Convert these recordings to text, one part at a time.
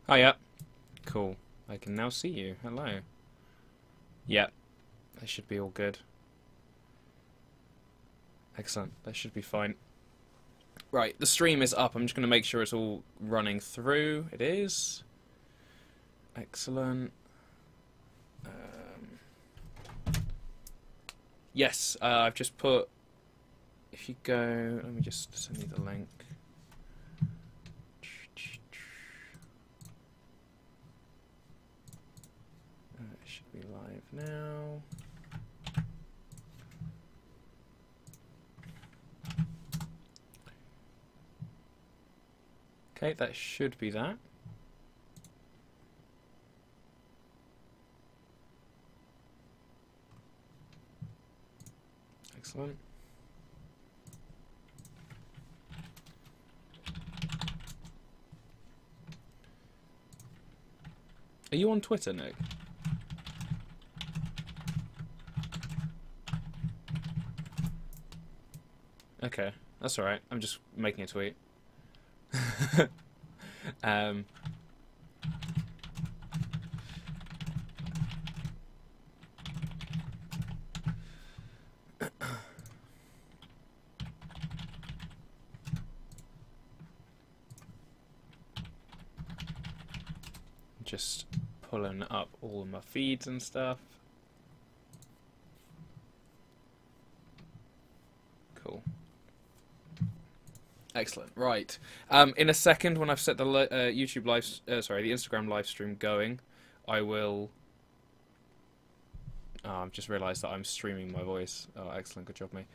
Oh, yeah. Cool. I can now see you. Hello. Yep. That should be all good. Excellent. That should be fine. Right, the stream is up. I'm just going to make sure it's all running through. It is. Excellent. Yes, I've just put... If you go... Let me just send you the link. It should be live now. Okay, that should be that. Excellent. Are you on Twitter, Nick? Okay, that's alright. I'm just making a tweet. um, just pulling up all of my feeds and stuff. Cool. Excellent. Right. In a second, when I've set the YouTube live, the Instagram live stream going, I will. Oh, I've just realised that I'm streaming my voice. Oh, excellent. Good job, mate.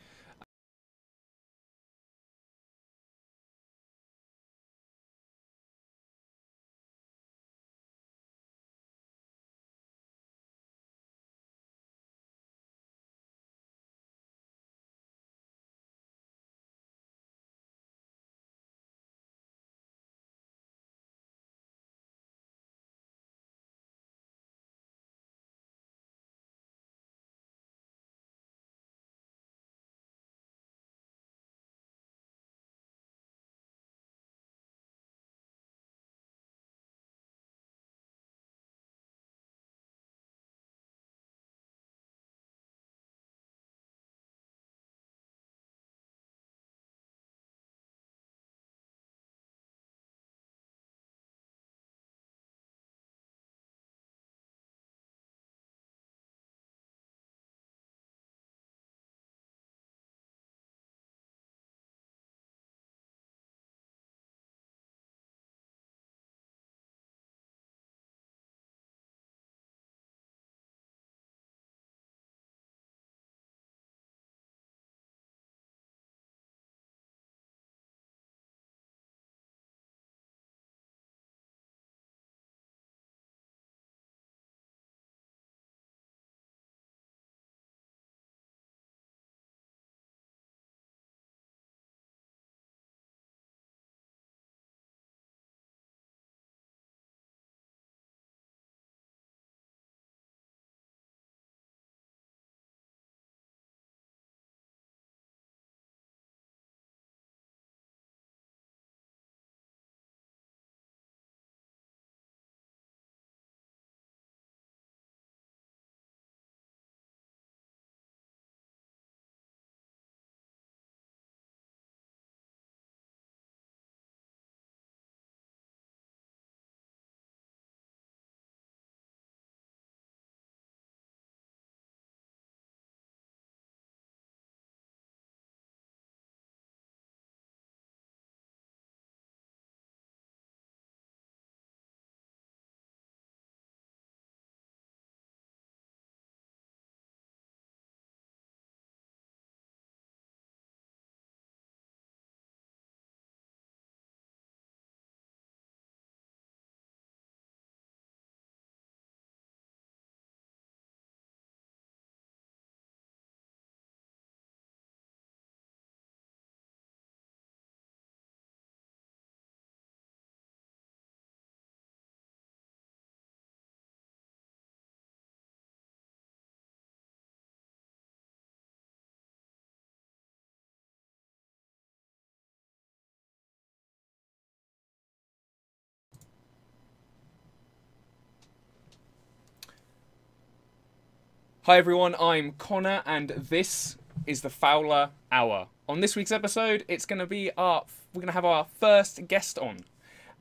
Hi everyone, I'm Connor, and this is the Fowler Hour. On this week's episode, we're going to have our first guest on.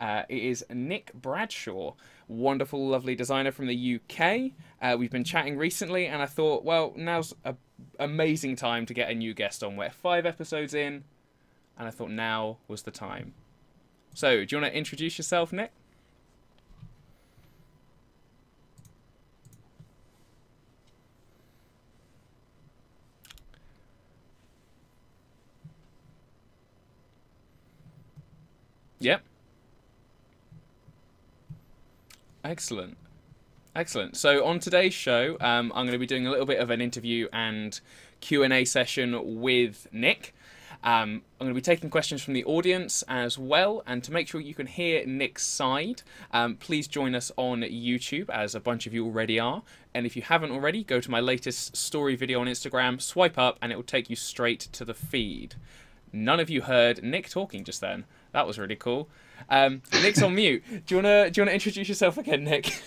It is Nick Bradshaw, wonderful, lovely designer from the UK. We've been chatting recently, and I thought, well, now's an amazing time to get a new guest on. We're 5 episodes in, and I thought now was the time. So, do you want to introduce yourself, Nick? Yep. Excellent. Excellent. So on today's show, I'm going to be doing a little bit of an interview and Q&A session with Nick. I'm going to be taking questions from the audience as well, and to make sure you can hear Nick's side, please join us on YouTube, as a bunch of you already are. And if you haven't already, go to my latest story video on Instagram, swipe up, and it will take you straight to the feed. None of you heard Nick talking just then. That was really cool. Nick's on mute. Do you wanna introduce yourself again, Nick?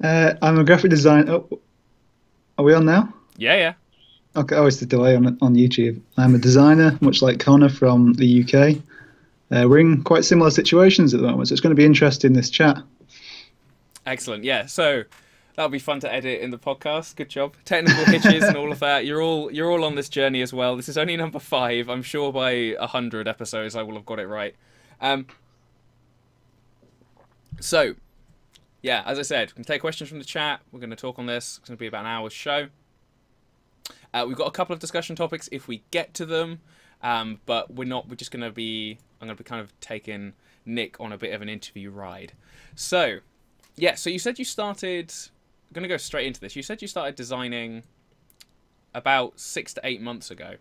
I'm a graphic designer. Oh, are we on now? Yeah. Okay, oh, it's the delay on YouTube. I'm a designer, much like Connor from the UK. We're in quite similar situations at the moment, so it's going to be interesting, this chat. Excellent. Yeah. So that'll be fun to edit in the podcast. Good job. Technical hitches and all of that. You're all on this journey as well. This is only number 5. I'm sure by 100 episodes I will have got it right. So, yeah, as I said, we can take questions from the chat. We're going to talk on this. It's going to be about an hour's show. We've got a couple of discussion topics if we get to them, but we're not. We're just going to be. I'm going to be kind of taking Nick on a bit of an interview ride. So, yeah. So you said you started. I'm going to go straight into this. You said you started designing about 6 to 8 months ago.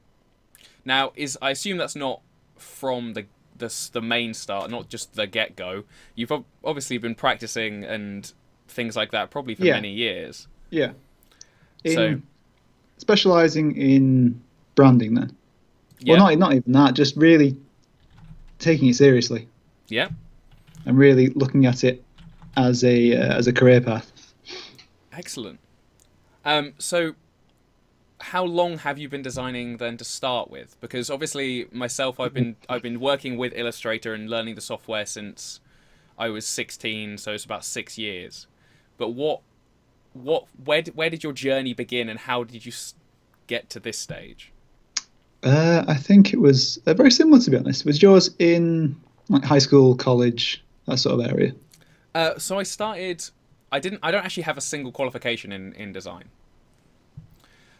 Now, I assume that's not from the main start, not just the get-go. You've obviously been practicing and things like that probably for many years. Yeah. Specialising in branding then. Yeah. Well, not even that, just really taking it seriously. Yeah. And really looking at it as a career path. Excellent. So how long have you been designing then to start with? Because obviously myself, I've been working with Illustrator and learning the software since I was 16, so it's about 6 years. But where did your journey begin, and how did you get to this stage? I think it was very similar, to be honest. Was yours in like high school, college, that sort of area? So I started. I don't actually have a single qualification in design.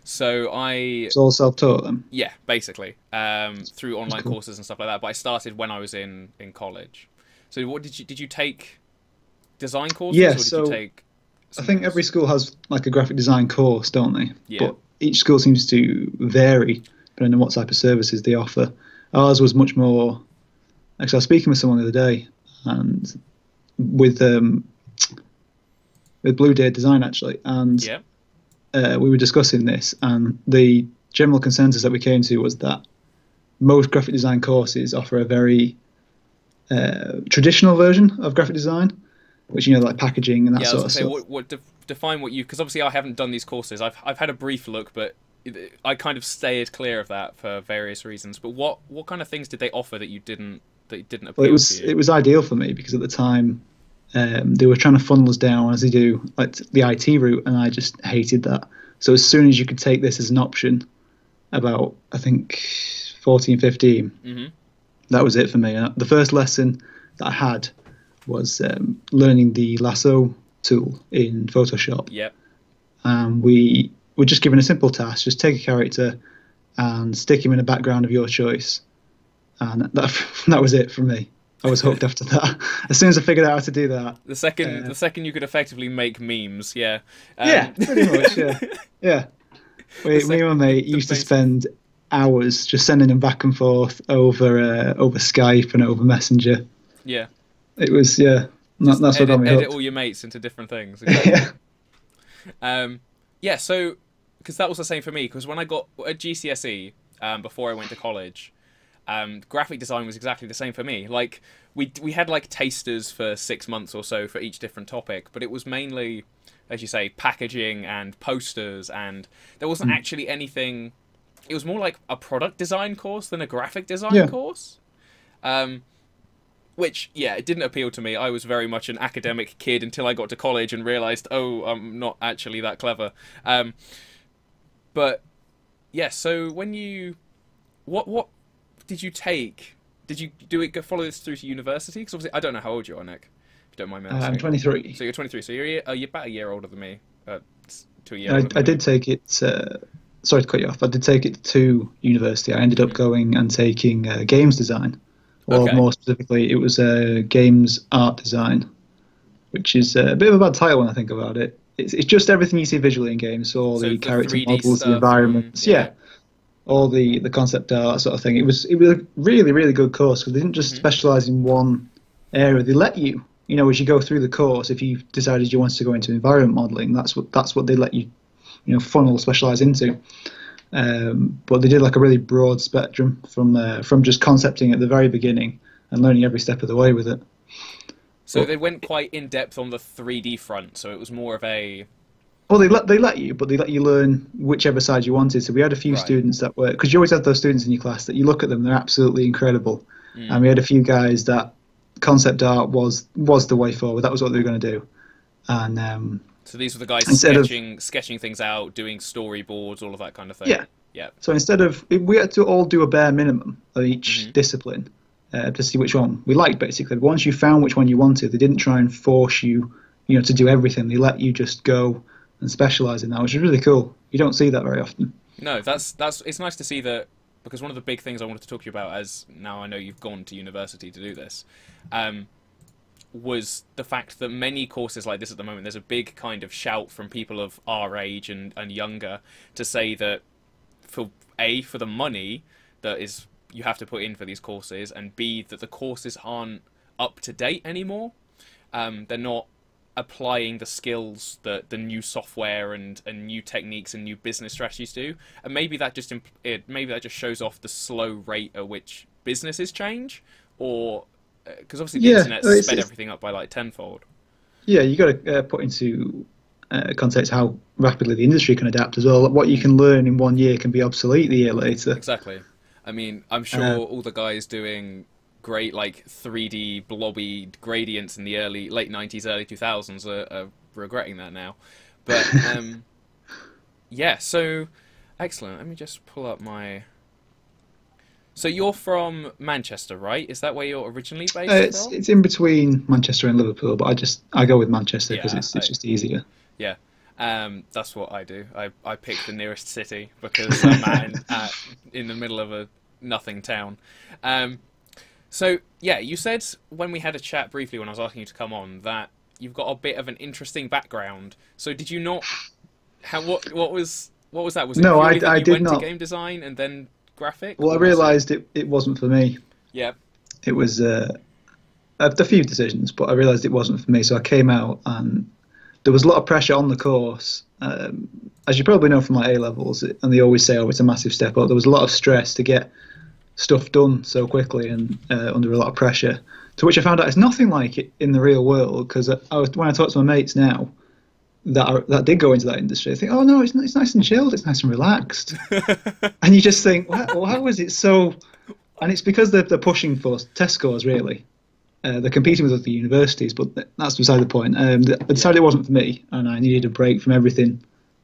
So it's all self-taught then? Yeah, basically, through online courses and stuff like that. But I started when I was in college. So what did you take design courses? Yeah, or did you take I think every school has like a graphic design course, don't they? Yeah. But each school seems to vary depending on what type of services they offer. Ours was much more. Actually, I was speaking with someone the other day, and with Blue Day Design actually, and we were discussing this, and the general consensus that we came to was that most graphic design courses offer a very traditional version of graphic design, which, like packaging and that sort of stuff. Define what you, because obviously I haven't done these courses. I've had a brief look, but I kind of stayed clear of that for various reasons. But what kind of things did they offer that didn't appeal to you? It was ideal for me because at the time they were trying to funnel us down, as they do, like the IT route, and I just hated that. So as soon as you could take this as an option, about I think 14, 15, that was it for me. The first lesson that I had was learning the lasso tool in Photoshop. Yep. We were just given a simple task: just take a character and stick him in a background of your choice, and that was it for me. I was hooked after that. As soon as I figured out how to do that, the second you could effectively make memes, yeah, pretty much, yeah. Me and my mate used to spend hours just sending them back and forth over Skype and over Messenger. Yeah. It was, that's what got me hooked. Edit all your mates into different things. Exactly. So, because that was the same for me, because when I got at GCSE, before I went to college, Graphic design was exactly the same for me. Like we had like tasters for 6 months or so for each different topic, but it was mainly, as you say, packaging and posters, and there wasn't actually anything. It was more like a product design course than a graphic design course. Which, yeah, it didn't appeal to me. I was very much an academic kid until I got to college and realised, oh, I'm not actually that clever. But, yeah, so when you... What did you take? Did you follow this through to university? Because obviously, I don't know how old you are, Nick, if you don't mind me asking. I'm 23. So you're 23, so you're about a year older than me. 2 years I, older than I me. did take it... sorry to cut you off. I did take it to university. I ended up going and taking games design. Or more specifically, it was games art design, which is a bit of a bad title when I think about it. It's just everything you see visually in games, so all the character 3D models, stuff, the environments, all the concept art sort of thing. It was a really, really good course because they didn't just specialise in one area. They let you, as you go through the course, if you decided you wanted to go into environment modelling, that's what they let you, funnel specialise into. But they did like a really broad spectrum from just concepting at the very beginning and learning every step of the way with it. So they went quite in depth on the 3D front. So it was more of a. Well, they let you, but they let you learn whichever side you wanted. So we had a few students that were, because you always have those students in your class that you look at them, they're absolutely incredible, and we had a few guys that concept art was the way forward. That was what they were going to do, and. So these were the guys sketching things out, doing storyboards, all of that kind of thing. Yeah. So instead of, we had to all do a bare minimum of each discipline to see which one we liked, basically. But once you found which one you wanted, they didn't try and force you, to do everything. They let you just go and specialise in that, which is really cool. You don't see that very often. No, that's it's nice to see that, because one of the big things I wanted to talk to you about, as now I know you've gone to university to do this, was the fact that many courses like this at the moment, there's a big kind of shout from people of our age and younger to say that for the money that is you have to put in for these courses, and B, that the courses aren't up to date anymore. They're not applying the skills that the new software and new techniques and new business strategies do, and maybe that just shows off the slow rate at which businesses change, or because obviously the internet sped everything up by like tenfold. Yeah, you got to put into context how rapidly the industry can adapt as well. What you can learn in 1 year can be obsolete the year later. Exactly. I mean, I'm sure all the guys doing great like 3D blobby gradients in the late 90s, early 2000s are regretting that now. But yeah, so excellent. Let me just pull up my. So you're from Manchester, right? Is that where you're originally based from? It's in between Manchester and Liverpool, but I go with Manchester because it's just easier. Yeah, that's what I do. I pick the nearest city because I'm in the middle of a nothing town. So yeah, you said when we had a chat briefly when I was asking you to come on that you've got a bit of an interesting background. So did you not? What was that? Was it no, I did went to game design and then graphic? Well, I realised it wasn't for me. Yeah. It was a few decisions, but I realised it wasn't for me. So I came out, and there was a lot of pressure on the course. As you probably know from my A-levels, and they always say, oh, it's a massive step up. There was a lot of stress to get stuff done so quickly and under a lot of pressure, to which I found out it's nothing like it in the real world, because when I talk to my mates now that did go into that industry, I think, oh no, it's nice and chilled, it's nice and relaxed. And you just think, well, how is it so? And it's because they're pushing for test scores, really. They're competing with other universities, but that's beside the point. I decided it wasn't for me, and I needed a break from everything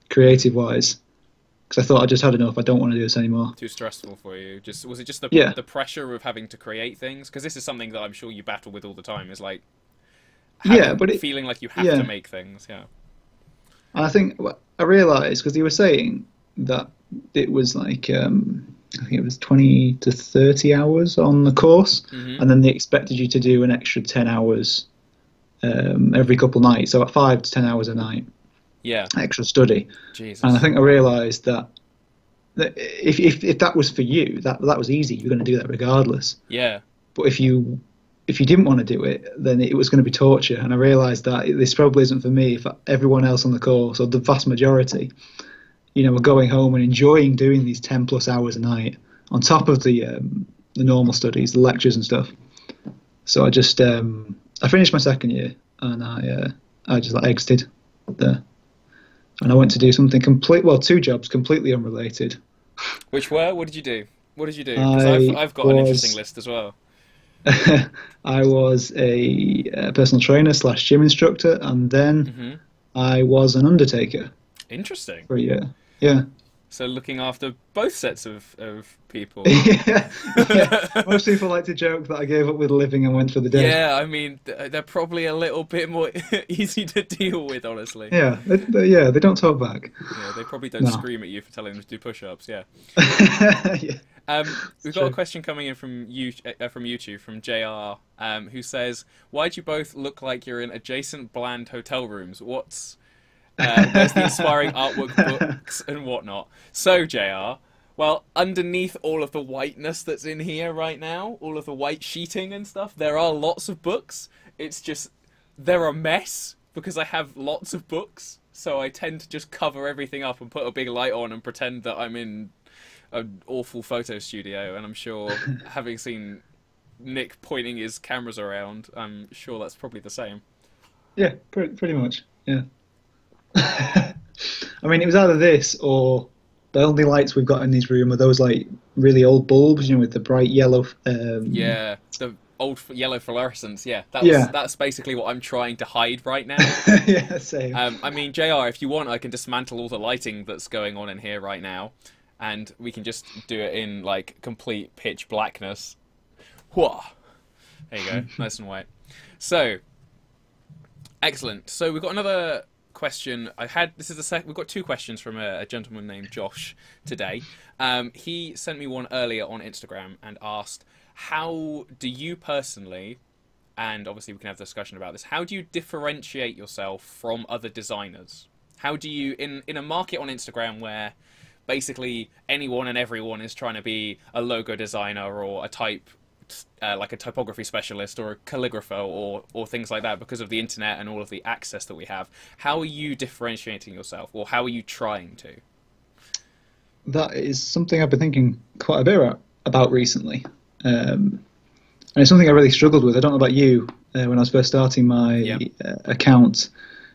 creative-wise, because I thought I just had enough. I don't want to do this anymore. Too stressful for you? Was it just the pressure of having to create things? Because this is something that I'm sure you battle with all the time. Is like feeling like you have to make things. Yeah. And I think I realised, because they were saying that it was like I think it was 20 to 30 hours on the course, and then they expected you to do an extra 10 hours every couple of nights, so about 5 to 10 hours a night. Yeah. Extra study. Jesus. And I think I realised that if that was for you, that was easy. You're going to do that regardless. Yeah. But if you didn't want to do it, then it was going to be torture. And I realised that this probably isn't for me. If everyone else on the course, or the vast majority, were going home and enjoying doing these 10 plus hours a night on top of the the normal studies, the lectures and stuff. So I just I finished my second year, and I just like exited there, and I went to do something two jobs completely unrelated. Which were? What did you do? What did you do? Because I I've got an was interesting list as well. I was a personal trainer slash gym instructor, and then I was an undertaker Interesting. for a year. Yeah. So looking after both sets of people. Yeah, yeah. Most people like to joke that I gave up with living and went for the dead. Yeah, I mean, they're probably a little bit more easy to deal with, honestly. Yeah, they don't talk back. Yeah, they probably don't No. scream at you for telling them to do push-ups. Yeah. Yeah. We've got a question coming in from YouTube from JR, who says, "Why do you both look like you're in adjacent bland hotel rooms? Where's the inspiring artwork, books, and whatnot?" So, JR, well, underneath all of the whiteness that's in here right now, all of the white sheeting and stuff, there are lots of books. It's just, they're a mess because I have lots of books, so I tend to just cover everything up and put a big light on and pretend that I'm in an awful photo studio, and I'm sure, having seen Nick pointing his cameras around, I'm sure that's probably the same. Yeah, pretty much. Yeah. I mean, it was either this or the only lights we've got in this room are those like really old bulbs, with the bright yellow. Yeah, the old yellow fluorescence. Yeah, that's basically what I'm trying to hide right now. Yeah, same. I mean, JR, if you want, I can dismantle all the lighting that's going on in here right now, and we can just do it in like complete pitch blackness. Whoa! There you go, nice and white. So, excellent. So we've got another question. We've got two questions from a gentleman named Josh today. He sent me one earlier on Instagram and asked, how do you personally, and obviously we can have a discussion about this, how do you differentiate yourself from other designers? How do you, in a market on Instagram where basically anyone and everyone is trying to be a logo designer or a like a typography specialist or a calligrapher or things like that because of the internet and all of the access that we have, how are you differentiating yourself, or how are you trying to? That is something I've been thinking quite a bit about recently, and it's something I really struggled with. I don't know about you. When I was first starting my account,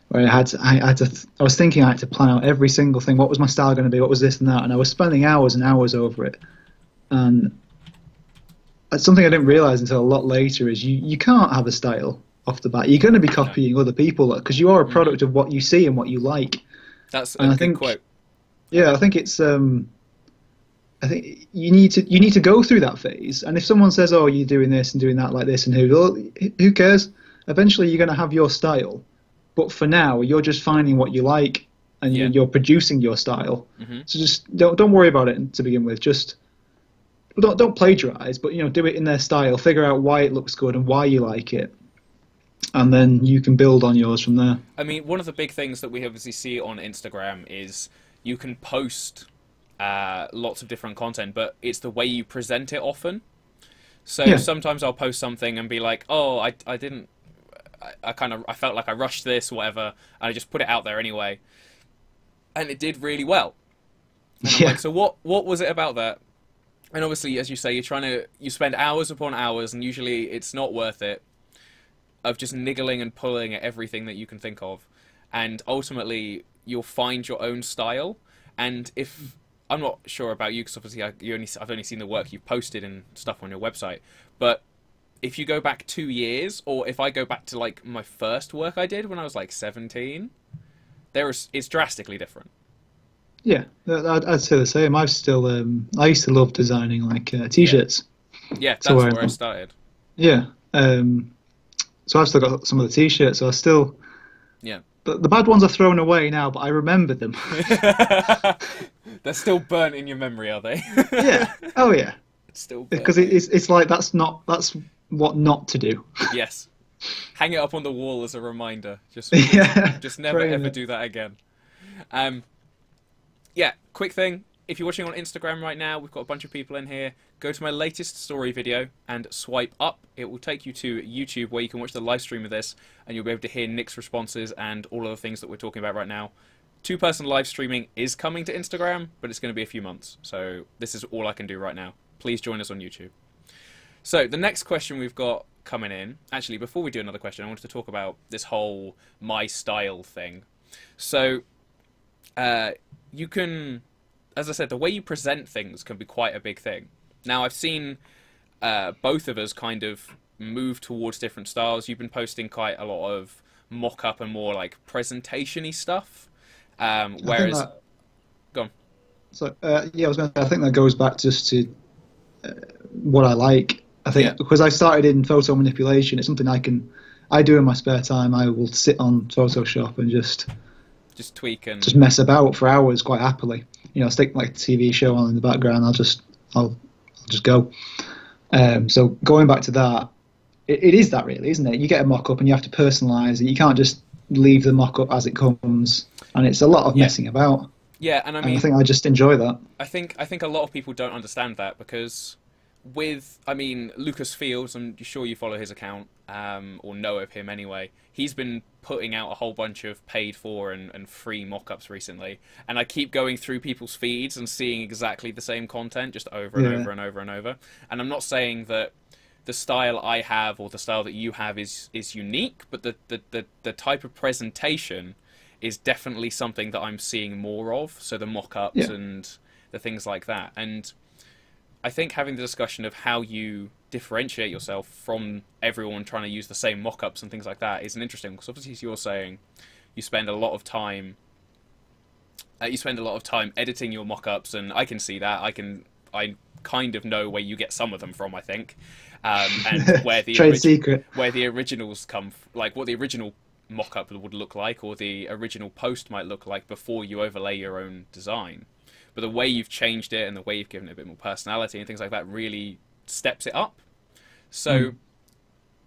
where I was thinking I had to plan out every single thing. What was my style going to be? What was this and that? And I was spending hours and hours over it. And something I didn't realize until a lot later is you can't have a style off the bat. You're going to be copying other people because you are a product of what you see and what you like. That's a good quote. Yeah, I think it's. I think you need to go through that phase. And if someone says, "Oh, you're doing this and doing that like this," and who cares? Eventually, you're going to have your style. But for now, you're just finding what you like, and you're producing your style. So just don't worry about it to begin with. Just don't plagiarize, but do it in their style. Figure out why it looks good and why you like it, and then you can build on yours from there. I mean, one of the big things that we obviously see on Instagram is you can post lots of different content, but it's the way you present it often. So sometimes I'll post something and be like, "Oh, I felt like I rushed this, or whatever," and I just put it out there anyway, and it did really well. And I'm like, so what was it about that? And obviously, as you say, you spend hours upon hours, and usually it's not worth it, of just niggling and pulling at everything that you can think of. And ultimately, you'll find your own style. And if, I'm not sure about you, because obviously I've only seen the work you've posted and stuff on your website, but if you go back 2 years, or if I go back to like my first work I did when I was like 17, it's drastically different. Yeah, I'd say the same. I used to love designing like t-shirts. Yeah, that's where I started. Yeah, so I've still got some of the t-shirts. So I still, the bad ones are thrown away now, but I remember them. They're still burnt in your memory, are they? Yeah. Oh yeah. It's still burnt. Because it's like that's what not to do. Yes. Hang it up on the wall as a reminder. Just never ever do that again. Yeah, quick thing. If you're watching on Instagram right now, we've got a bunch of people in here. Go to my latest story video and swipe up. It will take you to YouTube, where you can watch the live stream of this, and you'll be able to hear Nick's responses and all of the things that we're talking about right now. Two-person live streaming is coming to Instagram, but it's going to be a few months. So this is all I can do right now. Please join us on YouTube. So the next question we've got coming in, actually, before we do another question, I wanted to talk about this whole my style thing. So you can, as I said, the way you present things can be quite a big thing. Now, I've seen both of us kind of move towards different styles. You've been posting quite a lot of mock-up and more like presentation-y stuff. Whereas, go on. So yeah, I was going to say, I think that goes back just to what I like. I think because I started in photo manipulation, it's something I do in my spare time. I will sit on Photoshop and just tweak and just mess about for hours quite happily. You know, stick like a TV show on in the background. I'll just go. So going back to that, it is that really, isn't it? You get a mock-up and you have to personalise it. You can't just leave the mock-up as it comes, and it's a lot of messing about. Yeah, and I think I just enjoy that. I think a lot of people don't understand that because Lucas Fields, I'm sure you follow his account or know of him anyway. He's been putting out a whole bunch of paid for and free mock-ups recently, and I keep going through people's feeds and seeing exactly the same content just over and over and over and over. And I'm not saying that the style I have or the style that you have is unique, but the type of presentation is definitely something that I'm seeing more of. So the mock-ups and the things like that. And I think having the discussion of how you differentiate yourself from everyone trying to use the same mock-ups and things like that is an interesting, because obviously as you're saying, you spend a lot of time editing your mock-ups, and I can see that. I kind of know where you get some of them from, I think, and where the originals come, like what the original mock-up would look like, or the original post might look like before you overlay your own design. But the way you've changed it and the way you've given it a bit more personality and things like that really steps it up. So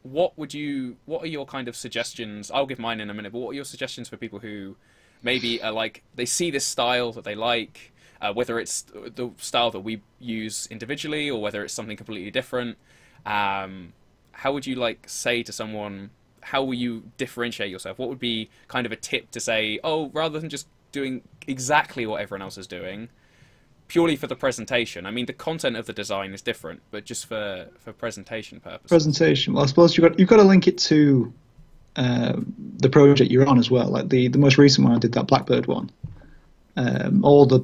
what are your kind of suggestions? I'll give mine in a minute, but what are your suggestions for people who maybe are like, they see this style that they like, whether it's the style that we use individually or whether it's something completely different? How would you like say to someone, how will you differentiate yourself? What would be kind of a tip to say, oh, rather than just doing exactly what everyone else is doing, purely for the presentation? I mean, the content of the design is different, but just for presentation purposes. Presentation. Well, I suppose you've got to link it to the project you're on as well. Like the most recent one I did, that Blackbird one. All the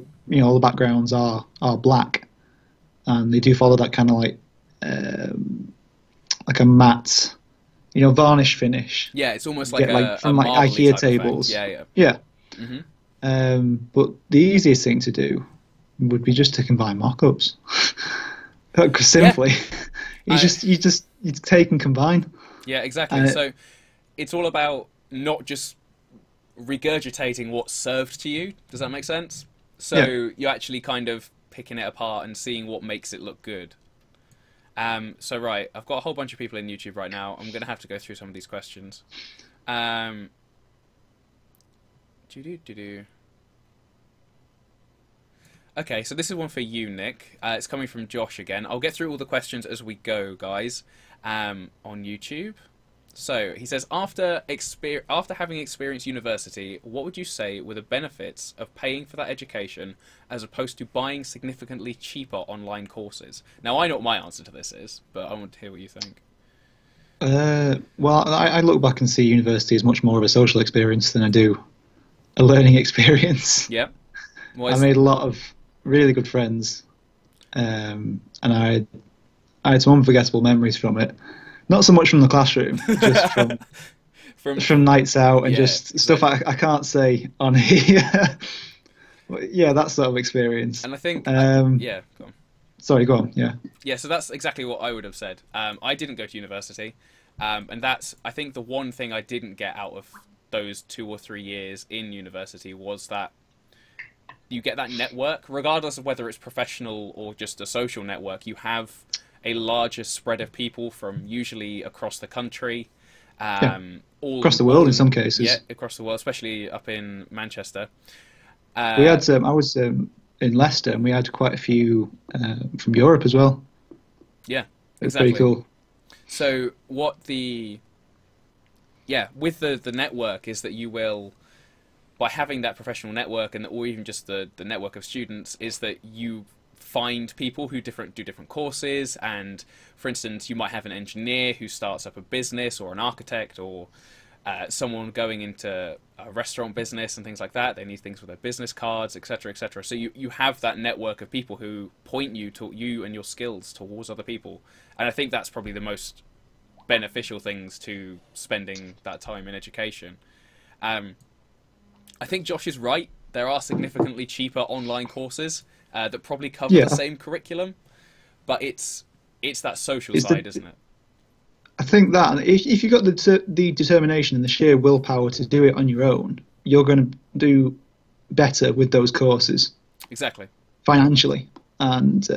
backgrounds are black, and they do follow that kind of like a matte, varnish finish. Yeah, it's almost like from IKEA tables. Yeah. Mm-hmm. But the easiest thing to do would be just to combine mock-ups. Simply, you take and combine. Yeah, exactly. So it's all about not just regurgitating what's served to you. Does that make sense? So you're actually kind of picking it apart and seeing what makes it look good. So right, I've got a whole bunch of people in YouTube right now. I'm going to have to go through some of these questions. Okay, so this is one for you, Nick. It's coming from Josh again. I'll get through all the questions as we go, guys, on YouTube. So he says, after having experienced university, what would you say were the benefits of paying for that education as opposed to buying significantly cheaper online courses? Now, I know what my answer to this is, but I want to hear what you think. Well, I look back and see university as much more of a social experience than I do a learning experience. Yeah. I made a lot of really good friends, and I had some unforgettable memories from it. Not so much from the classroom, just from nights out and just stuff I can't say on here. But yeah, that sort of experience. And I think, go on. Sorry, go on. Yeah. Yeah, so that's exactly what I would have said. I didn't go to university, and that's, I think, the one thing I didn't get out of those 2 or 3 years in university was that you get that network, regardless of whether it's professional or just a social network. You have a larger spread of people from usually across the country, across the world in some cases. Yeah, across the world, especially up in Manchester. We had I was in Leicester, and we had quite a few from Europe as well. Yeah, exactly. Pretty cool. So with the network is that you will, by having that professional network or even just the network of students, is that you find people who do different courses. And for instance, you might have an engineer who starts up a business, or an architect, or someone going into a restaurant business and things like that. They need things for their business cards, etc., etc. So you have that network of people who point you and your skills towards other people. And I think that's probably the most beneficial things to spending that time in education. I think Josh is right. There are significantly cheaper online courses that probably cover the same curriculum, but it's that social side, isn't it? I think that if you've got the determination and the sheer willpower to do it on your own, you're going to do better with those courses. Exactly. Financially. And,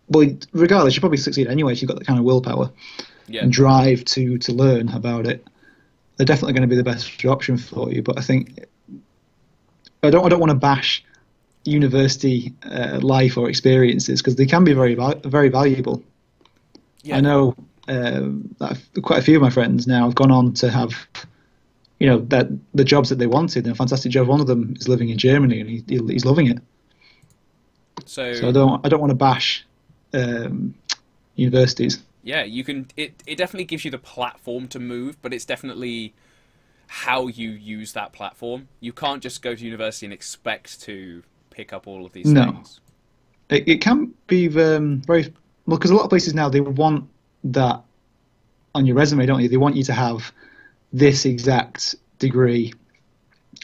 well, regardless, you'll probably succeed anyway if you've got the kind of willpower and drive to learn about it. They're definitely going to be the best option for you. But I think I don't want to bash university life or experiences, because they can be very valuable. Yeah. I know that quite a few of my friends now have gone on to have, that the jobs that they wanted, and a fantastic job. One of them is living in Germany, and he's loving it. So I don't want to bash universities. Yeah, you can. It definitely gives you the platform to move, but it's definitely how you use that platform. You can't just go to university and expect to pick up all of these things. It can be very well, because a lot of places now, they want that on your resume, don't you? They want you to have this exact degree,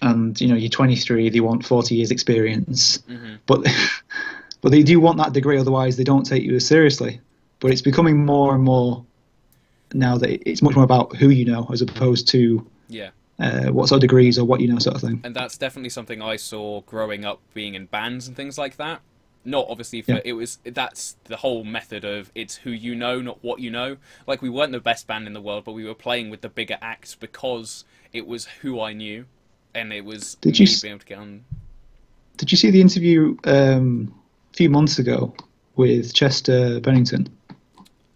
and you're 23. They want 40 years experience, but they do want that degree. Otherwise, they don't take you as seriously. But it's becoming more and more now that it's much more about who you know, as opposed to what sort of degrees or what you know, sort of thing. And that's definitely something I saw growing up, being in bands and things like that. Not obviously for that's the whole method of it's who you know, not what you know. Like, we weren't the best band in the world, but we were playing with the bigger acts because it was who I knew, and it was being able to get on. Did you see the interview a few months ago with Chester Bennington?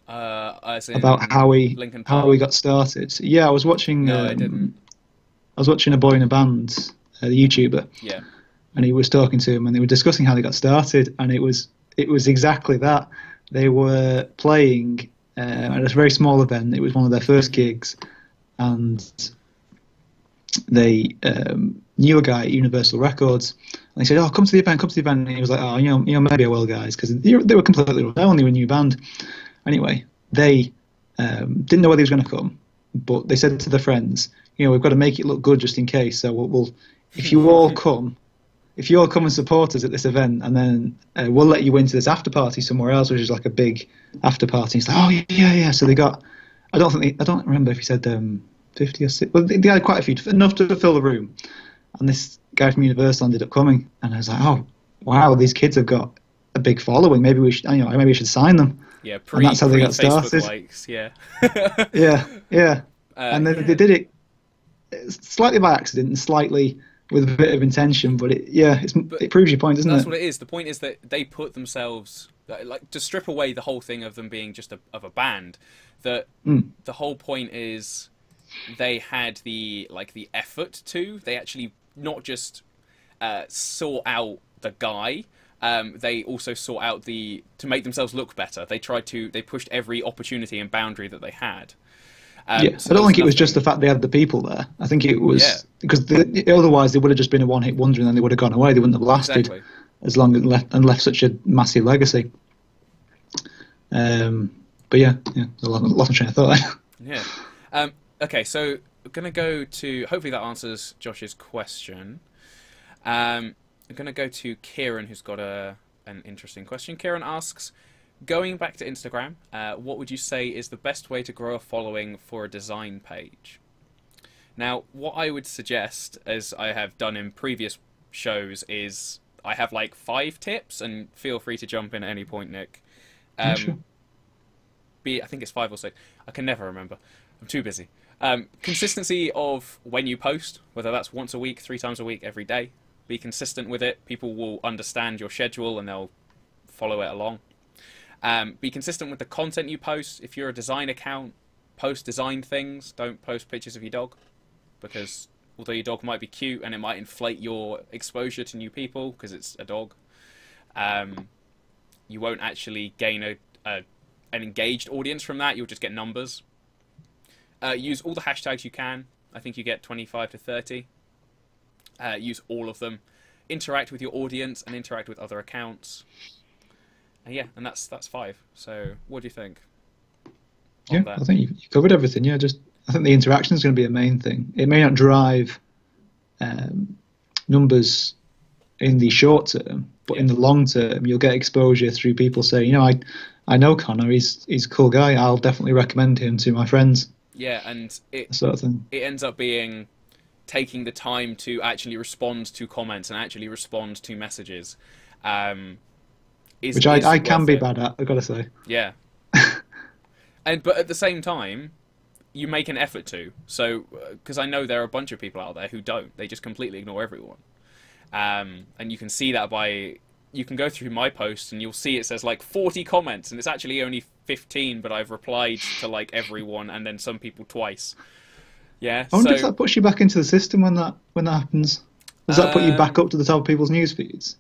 About how he got started. Yeah, I was watching. No, I didn't. I was watching A Boy in a Band, the YouTuber. Yeah. And he was talking to him, and they were discussing how they got started, and it was exactly that. They were playing at a very small event. It was one of their first gigs, and they knew a guy at Universal Records, and they said, "Oh, come to the event, And he was like, "Oh, maybe I will, guys," because they were completely unknown. They were a new band. Anyway, they didn't know whether he was going to come, but they said to their friends, "We've got to make it look good just in case. So we'll if you all come and support us at this event, and then we'll let you into this after party somewhere else, which is like a big after party." He's like, "Oh yeah." So they got, I don't remember if he said 50 or 60. Well, they had quite a few, enough to fill the room. And this guy from Universal ended up coming, and I was like, "Oh wow, these kids have got a big following. Maybe we should, maybe we should sign them." Yeah, and that's how they got started. Likes, yeah. yeah. And then they did it slightly by accident and slightly with a bit of intention, but it proves your point, doesn't it? That's what it is. The point is that they put themselves, like, to strip away the whole thing of them being just of a band. That the whole point is they had the effort to. They actually not just sort out the guy. They also sought out to make themselves look better. They pushed every opportunity and boundary that they had. So I don't think it was just the fact they had the people there. I think it was because otherwise they would have just been a one-hit wonder, and then they would have gone away. They wouldn't have lasted as long and left such a massive legacy. But a lot of train of thought. Yeah. Okay, so we're gonna go to. Hopefully that answers Josh's question. I'm going to go to Kieran, who's got an interesting question. Kieran asks, going back to Instagram, what would you say is the best way to grow a following for a design page? Now, what I would suggest, as I have done in previous shows, is I have like 5 tips, and feel free to jump in at any point, Nick. Sure. I think it's 5 or 6. I can never remember. I'm too busy. Consistency of when you post, whether that's once a week, 3 times a week, every day. Be consistent with it. People will understand your schedule and they'll follow it along. Be consistent with the content you post. If you're a design account, post design things. Don't post pictures of your dog, because although your dog might be cute and it might inflate your exposure to new people because it's a dog, You won't actually gain an engaged audience from that. You'll just get numbers. Use all the hashtags you can. I think you get 25 to 30. Use all of them. Interact with your audience and interact with other accounts. Yeah, and that's 5. So what do you think? Yeah, I think you covered everything. Yeah, I think the interaction is going to be a main thing. It may not drive numbers in the short term, but in the long term, you'll get exposure through people saying, I know Connor, he's a cool guy. I'll definitely recommend him to my friends. Yeah, and it sort of thing. It ends up being taking the time to actually respond to comments and actually respond to messages. Which I can be bad at, I've got to say. Yeah. But at the same time, you make an effort to. So, because I know there are a bunch of people out there who don't. They just completely ignore everyone. And you can see that you can go through my posts and you'll see it says like 40 comments and it's actually only 15, but I've replied to like everyone and then some people twice. Yeah. I wonder if that puts you back into the system when that happens. Does that put you back up to the top of people's news feeds?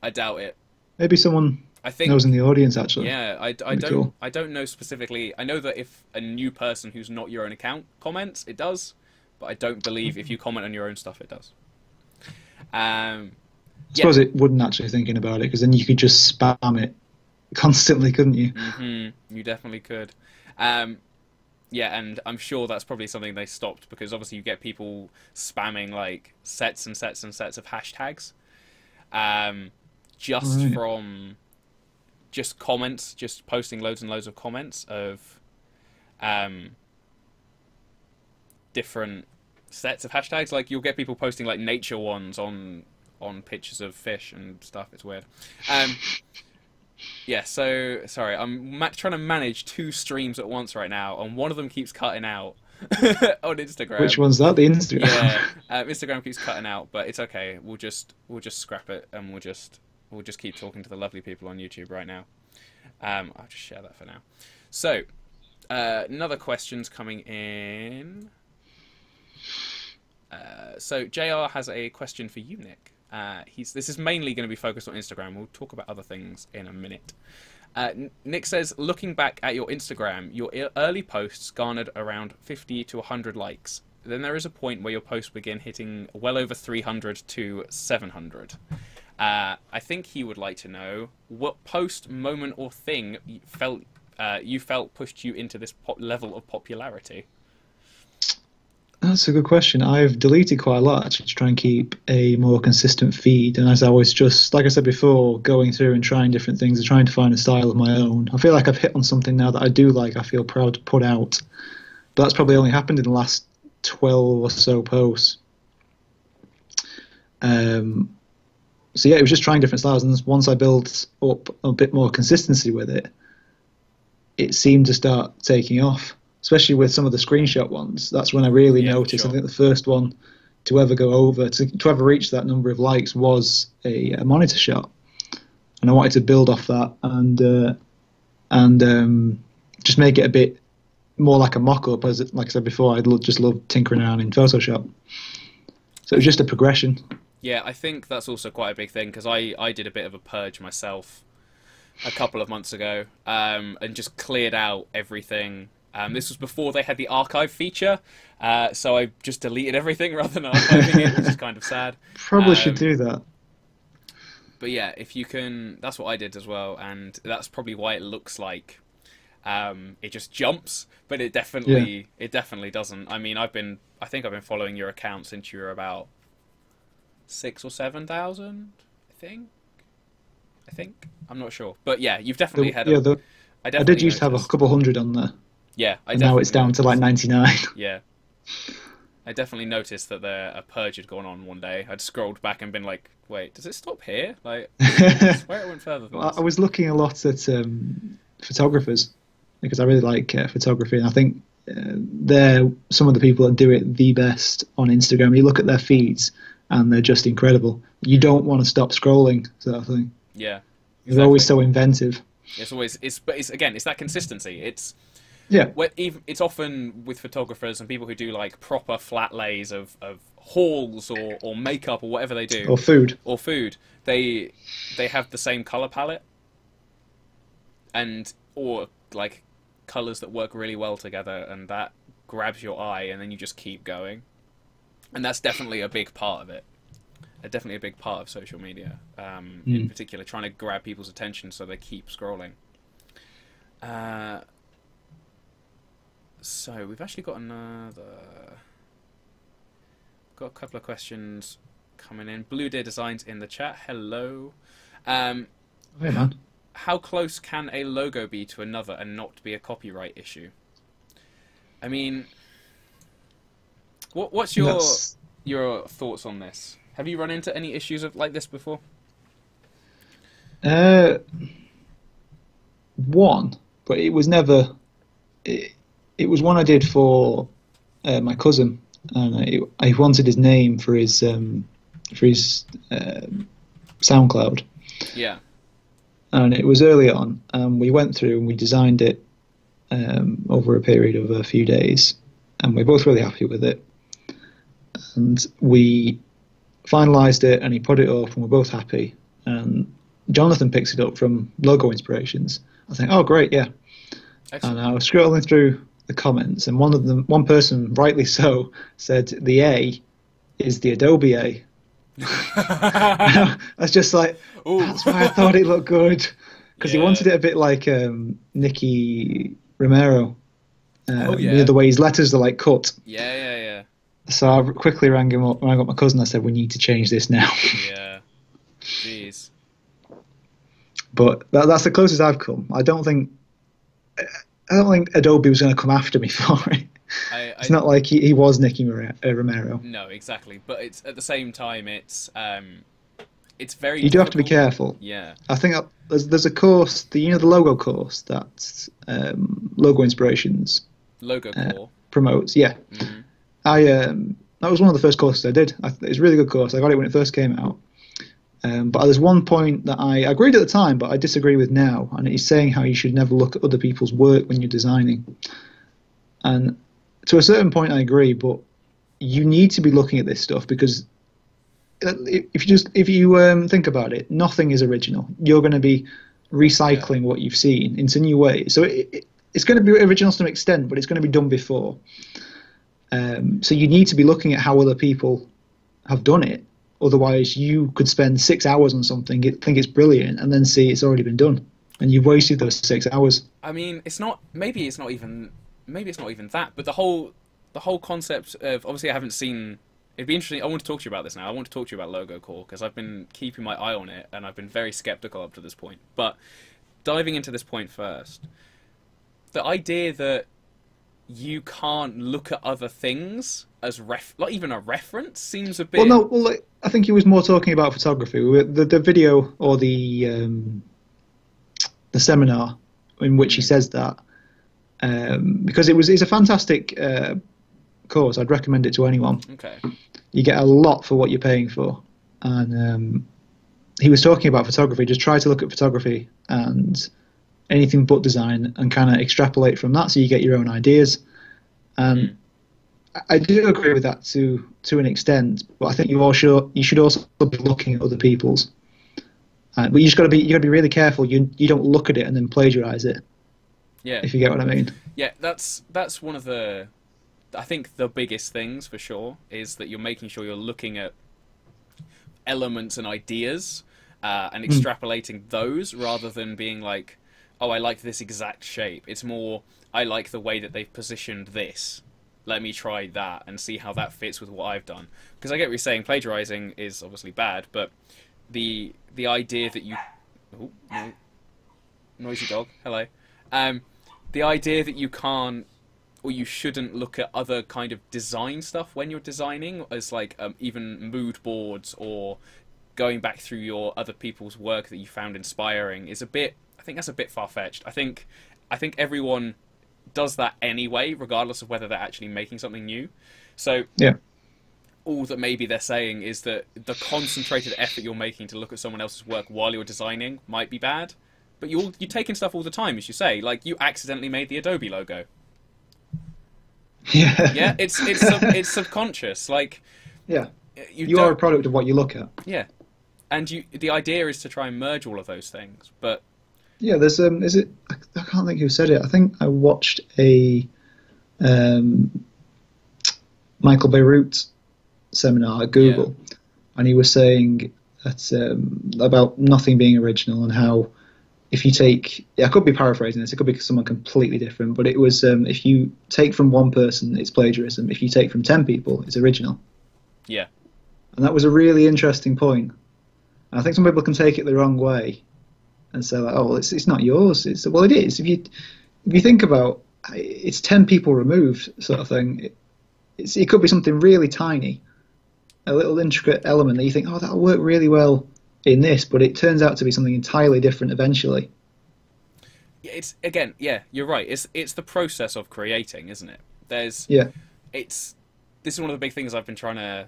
I doubt it. Maybe someone knows in the audience actually. Yeah, I don't know specifically. I know that if a new person who's not your own account comments, it does, but I don't believe if you comment on your own stuff, it does. I suppose it wouldn't actually, thinking about it, because then you could just spam it constantly, couldn't you? Mm-hmm. You definitely could. Yeah, and I'm sure that's probably something they stopped, because obviously you get people spamming like sets and sets and sets of hashtags, from just comments, just posting loads and loads of comments of different sets of hashtags. Like you'll get people posting like nature ones on pictures of fish and stuff. It's weird. Yeah, so sorry, I'm trying to manage 2 streams at once right now, and one of them keeps cutting out on Instagram. Which one's that? The Instagram? Yeah, Instagram keeps cutting out, but it's okay. We'll just scrap it, and we'll just keep talking to the lovely people on YouTube right now. I'll just share that for now. So, another question's coming in. So JR has a question for you, Nick. This is mainly going to be focused on Instagram. We'll talk about other things in a minute. Nick says, looking back at your Instagram, your early posts garnered around 50 to 100 likes. Then there is a point where your posts begin hitting well over 300 to 700. I think he would like to know what post, moment, or thing you felt pushed you into this level of popularity. That's a good question. I've deleted quite a lot actually to try and keep a more consistent feed. And as I was just, like I said before, going through and trying different things and trying to find a style of my own, I feel like I've hit on something now that I do like, I feel proud to put out. But that's probably only happened in the last 12 or so posts. So yeah, it was just trying different styles. And once I built up a bit more consistency with it, it seemed to start taking off. Especially with some of the screenshot ones, that's when I really noticed. Sure. I think the first one to ever go over, to ever reach that number of likes was a monitor shot, and I wanted to build off that and just make it a bit more like a mock-up. As like I said before, just love tinkering around in Photoshop, so it was just a progression. Yeah, I think that's also quite a big thing, because I did a bit of a purge myself a couple of months ago, and just cleared out everything. This was before they had the archive feature, so I just deleted everything rather than archiving it, which is kind of sad. Probably should do that. But yeah, if you can, that's what I did as well, and that's probably why it looks like it just jumps, but it definitely doesn't. I mean, I think I've been following your account since you were about 6,000 or 7,000, I think. I'm not sure, but yeah, you've definitely had. I did used to have a couple hundred on there. Yeah, now it's down to like 99. Yeah, I definitely noticed that a purge had gone on one day. I'd scrolled back and been like, "Wait, does it stop here?" Like, I swear it went further than this. I was looking a lot at photographers because I really like photography, and I think they're some of the people that do it the best on Instagram. You look at their feeds, and they're just incredible. You don't want to stop scrolling, sort of thing. Yeah, exactly. They're always so inventive. But it's that consistency. Yeah. It's often with photographers and people who do like proper flat lays of halls or makeup or whatever they do, Or food. they have the same color palette, or like colors that work really well together, and that grabs your eye, and then you just keep going. And that's definitely a big part of it. Definitely a big part of social media, in particular, trying to grab people's attention so they keep scrolling. So we've actually got a couple of questions coming in. Blue Deer Designs in the chat. Hello. Hey, man. How close can a logo be to another and not be a copyright issue? I mean, what's your thoughts on this? Have you run into any issues like this before? One, but it was never. It was one I did for my cousin, and I wanted his name for his SoundCloud. Yeah. And it was early on, and we went through and we designed it over a period of a few days, and we're both really happy with it. And we finalised it, and he put it up, and we're both happy. And Jonathan picks it up from Logo Inspirations. I think, oh great, yeah. Excellent. And I was scrolling through the comments, and one person, rightly so, said the A is the Adobe A. I was just like, ooh. That's why I thought it looked good, because he wanted it a bit like Nicky Romero. The way his letters are like cut. Yeah. So I quickly rang him up. When I got my cousin, I said, we need to change this now. Yeah. Jeez. But that's the closest I've come. I don't think Adobe was going to come after me for it. It's not like he was Nicky Romero. No, exactly. But it's at the same time, it's very. You do have to be careful. Yeah. I think there's a course, the logo course that Logo Inspirations promotes. Yeah. Mm-hmm. That was one of the first courses I did. It was a really good course. I got it when it first came out. But there's one point that I agreed at the time, but I disagree with now, and it's saying how you should never look at other people's work when you're designing. And to a certain point, I agree, but you need to be looking at this stuff, because if you think about it, nothing is original. You're going to be recycling what you've seen into new ways. So it's going to be original to some extent, but it's going to be done before. So you need to be looking at how other people have done it. Otherwise, you could spend 6 hours on something, think it's brilliant, and then see it's already been done, and you've wasted those 6 hours. I mean, maybe it's not even that, but the whole concept of, obviously I haven't seen. It'd be interesting. I want to talk to you about this now. I want to talk to you about Logo Core, because I've been keeping my eye on it, and I've been very skeptical up to this point. But diving into this point first, the idea that you can't look at other things as like even a reference seems a bit. Well, I think he was more talking about photography. The video or the seminar in which he says that, because it's a fantastic course. I'd recommend it to anyone. Okay. You get a lot for what you're paying for, and he was talking about photography. Just try to look at photography and anything but design, and kind of extrapolate from that, so you get your own ideas. And I do agree with that to an extent, but I think you should also be looking at other people's. But you got to be really careful. You don't look at it and then plagiarize it. Yeah. If you get what I mean. Yeah, that's one of the. I think the biggest things for sure is that you're making sure you're looking at elements and ideas and extrapolating those, rather than being like, oh, I like this exact shape. It's more, I like the way that they've positioned this. Let me try that and see how that fits with what I've done. Because I get what you're saying, plagiarizing is obviously bad, but the idea that you... Oh, no. Noisy dog, hello. The idea that you can't, or you shouldn't look at other kind of design stuff when you're designing, as like even mood boards or going back through your other people's work that you found inspiring, is a bit... I think that's a bit far-fetched. I think everyone does that anyway, regardless of whether they're actually making something new. So yeah, all that maybe they're saying is that the concentrated effort you're making to look at someone else's work while you're designing might be bad. But you're taking stuff all the time, as you say. Like, you accidentally made the Adobe logo. Yeah. Yeah, it's subconscious. Like, Yeah, You you are don't, a product of what you look at. yeah, and the idea is to try and merge all of those things. But Yeah, there's is it? I can't think who said it. I think I watched a um, Michael Beirut seminar at yeah, Google, and he was saying that about nothing being original and how if you take, I could be paraphrasing this, it could be someone completely different, but it was if you take from one person, it's plagiarism. If you take from 10 people, it's original. yeah, And that was a really interesting point. And I think some people can take it the wrong way and say like, oh, well, it's not yours. Well, it is. If you think about it's 10 people removed sort of thing. It could be something really tiny, a little intricate element that you think, oh, that'll work really well in this, but it turns out to be something entirely different eventually. it's again, yeah, you're right. It's the process of creating, isn't it? Yeah, It's this is one of the big things I've been trying to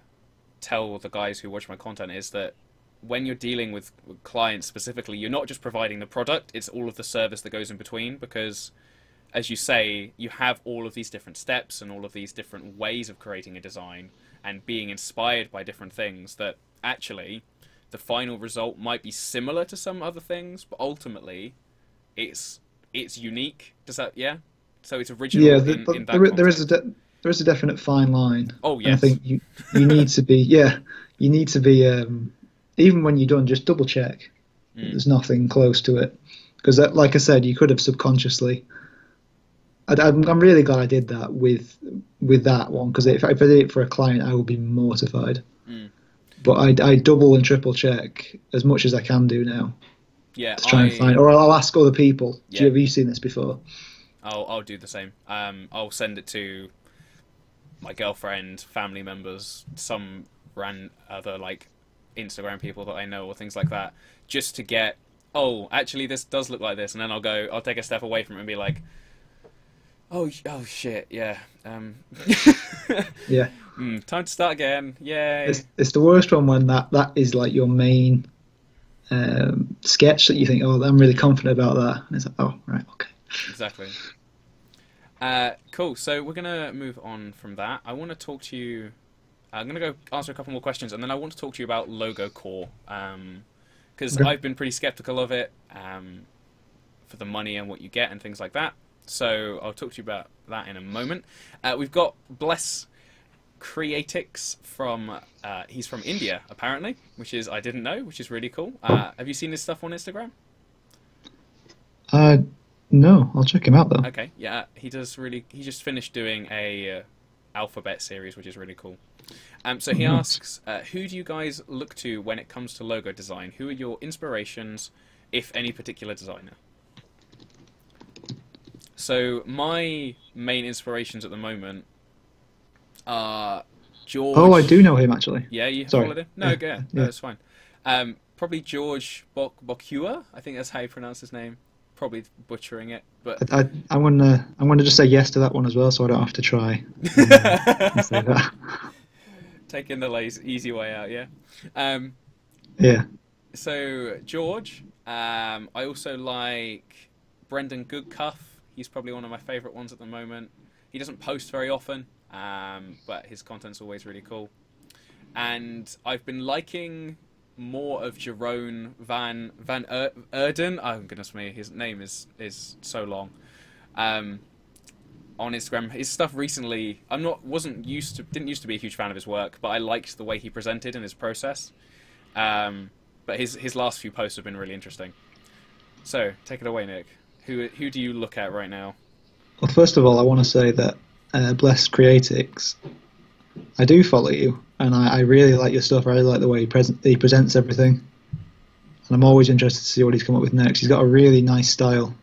tell the guys who watch my content is that when you're dealing with clients specifically, you're not just providing the product, it's all of the service that goes in between because, as you say, you have all of these different steps and all of these different ways of creating a design and being inspired by different things that actually the final result might be similar to some other things, but ultimately it's unique. Does that, yeah? So it's original yeah. in that context. There is a definite fine line. Oh, And I yes. think you need to be you need to be even when you're done, just double check. There's nothing close to it because, like I said, you could have subconsciously. I'm really glad I did that with that one because if I did it for a client, I would be mortified. But I double and triple check as much as I can do now Yeah, to try and find, or I'll ask other people. Yeah. Have you seen this before? I'll do the same. I'll send it to my girlfriend, family members, some other like Instagram people that I know or things like that, just to get, oh, actually this does look like this, and then I'll take a step away from it and be like, oh shit, yeah, Yeah. Time to start again, yay. It's the worst one when that is like your main sketch that you think, oh, I'm really confident about that, and it's like, oh, right, okay. Exactly. Cool. So we're gonna move on from that. I want to talk to you. I'm gonna go answer a couple more questions, and then I want to talk to you about Logo Core, because Okay. I've been pretty skeptical of it for the money and what you get and things like that. So I'll talk to you about that in a moment. We've got Bless Creatix from he's from India apparently, which is I didn't know, which is really cool. Have you seen his stuff on Instagram? No, I'll check him out though. Okay, yeah, he just finished doing a alphabet series, which is really cool. So he asks, who do you guys look to when it comes to logo design? Who are your inspirations, if any particular designer? So my main inspirations at the moment are George. Oh, I do know him actually. Yeah, you Sorry. followed him? No, Yeah, yeah, yeah. no, it's fine. Probably George Bocua. I think that's how you pronounce his name. Probably butchering it, but I'm gonna just say yes to that one as well, so I don't have to try. And say that. taking the easy way out, yeah. Yeah. So George, I also like Brendan Goodcuff. He's probably one of my favourite ones at the moment. He doesn't post very often, but his content's always really cool. And I've been liking more of Jeroen van Erden. Oh goodness me, his name is so long. On Instagram, his stuff recently, didn't used to be a huge fan of his work, but I liked the way he presented and his process. But his last few posts have been really interesting. So take it away, Nick. Who do you look at right now? Well, first of all, I want to say that Bless Creatix, I do follow you, and I really like your stuff. I really like the way he presents everything, and I'm always interested to see what he's come up with next. He's got a really nice style,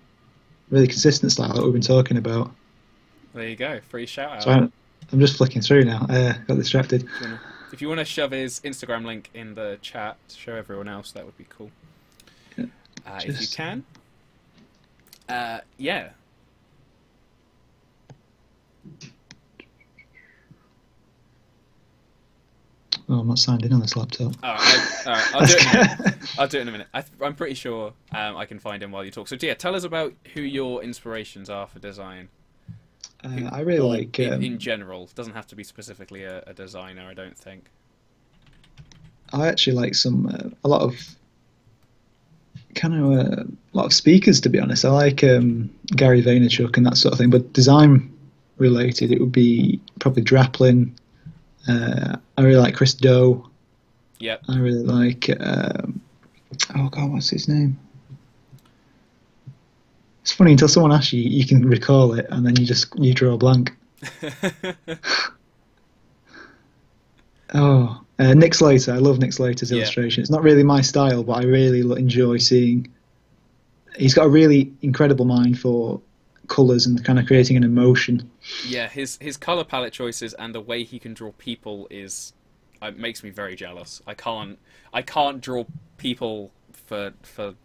really consistent style that we've been talking about. There you go, free shout out. So I'm just flicking through now. Got distracted. If you want to shove his Instagram link in the chat to show everyone else, that would be cool. If you can. Yeah. Oh, I'm not signed in on this laptop. All right, I'll do it in a minute. I'll do it in a minute. I'm pretty sure I can find him while you talk. So, yeah, tell us about who your inspirations are for design. I really like... in general. It doesn't have to be specifically a designer, I don't think. I actually like some a lot of a lot of speakers, to be honest. I like Gary Vaynerchuk and that sort of thing, but design related, it would be probably Draplin. I really like Chris Doe. Yep. I really like oh god, what's his name? It's funny until someone asks you, you can recall it, and then you draw a blank. Oh, Nick Slater. I love Nick Slater's illustration. It's not really my style, but I really enjoy seeing. He's got a really incredible mind for colours and kind of creating an emotion. Yeah, his color palette choices and the way he can draw people is it makes me very jealous. I can't draw people for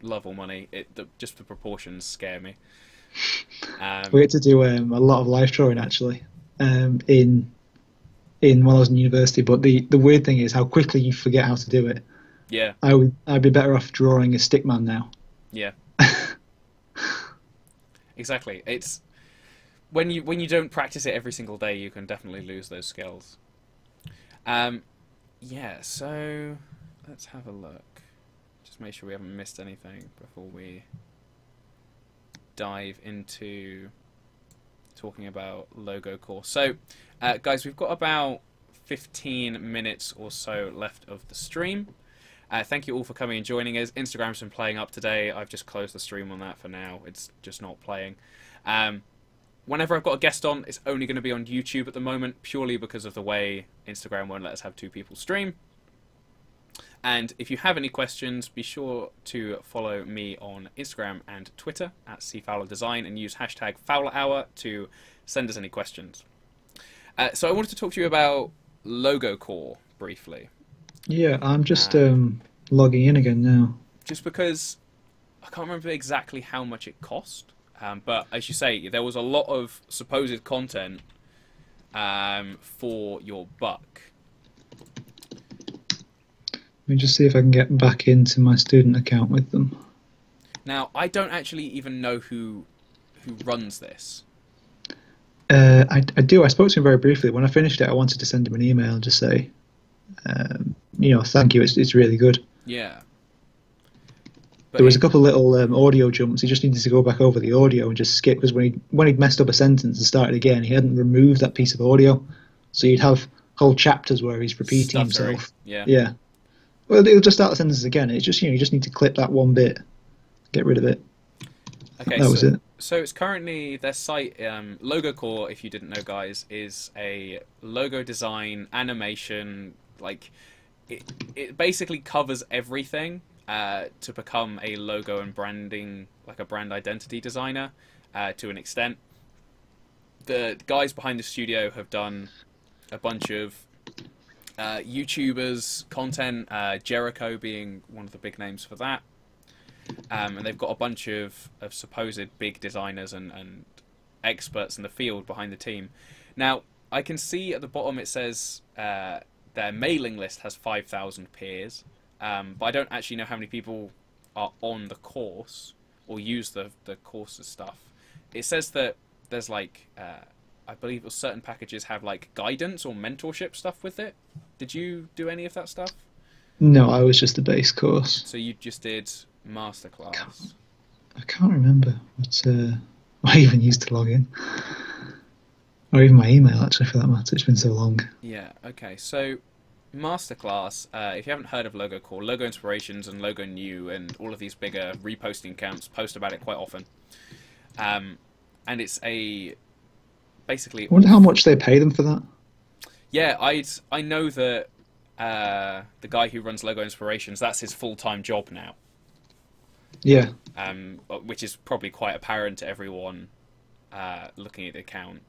love or money. Just the proportions scare me. We had to do a lot of life drawing actually in when I was in university. But the weird thing is how quickly you forget how to do it. Yeah, I'd be better off drawing a stickman now. Yeah. Exactly. It's when you don't practice it every single day, you can definitely lose those skills. Yeah. So let's have a look. Just make sure we haven't missed anything before we dive into talking about logo core. So, guys, we've got about 15 minutes or so left of the stream. Thank you all for coming and joining us. Instagram's been playing up today. I've just closed the stream on that for now. It's just not playing. Whenever I've got a guest on, it's only going to be on YouTube at the moment, purely because of the way Instagram won't let us have two people stream. And if you have any questions, be sure to follow me on Instagram and Twitter at @CFowlerDesign and use hashtag FowlerHour to send us any questions. So I wanted to talk to you about Logo Core briefly. Yeah, I'm just logging in again now. Just because I can't remember exactly how much it cost, but as you say, there was a lot of supposed content for your buck. Let me just see if I can get back into my student account with them. Now, I don't actually even know who runs this. I do. I spoke to him very briefly. When I finished it, I wanted to send him an email and just say, thank you. It's really good. Yeah. But there was a couple of little audio jumps. He just needed to go back over the audio and just skip, because when he'd messed up a sentence and started again, he hadn't removed that piece of audio. So you'd have whole chapters where he's repeating himself. Yeah. Yeah. Well, it'll just start the sentences again. It's just, you just need to clip that one bit, get rid of it. Okay, that was it. So it's currently their site. Logo Core, if you didn't know, guys, is a logo design animation. Like it basically covers everything to become a logo and branding, like a brand identity designer, to an extent. The guys behind the studio have done a bunch of YouTubers content, Jericho being one of the big names for that, and they've got a bunch of supposed big designers and experts in the field behind the team. Now, I can see at the bottom it says their mailing list has 5,000 peers, but I don't actually know how many people are on the course or use the course's stuff. It says that there's like I believe certain packages have like guidance or mentorship stuff with it. Did you do any of that stuff? No, I was just a base course. So you just did masterclass. I can't remember what I even used to log in. Or even my email, actually, for that matter. It's been so long. Yeah, okay. So masterclass, if you haven't heard of Logo Core, Logo Inspirations and Logo New and all of these bigger reposting accounts post about it quite often. And it's basically... I wonder how much they pay them for that. Yeah, I know that the guy who runs Logo Inspirations, that's his full-time job now. Yeah. Which is probably quite apparent to everyone looking at the account.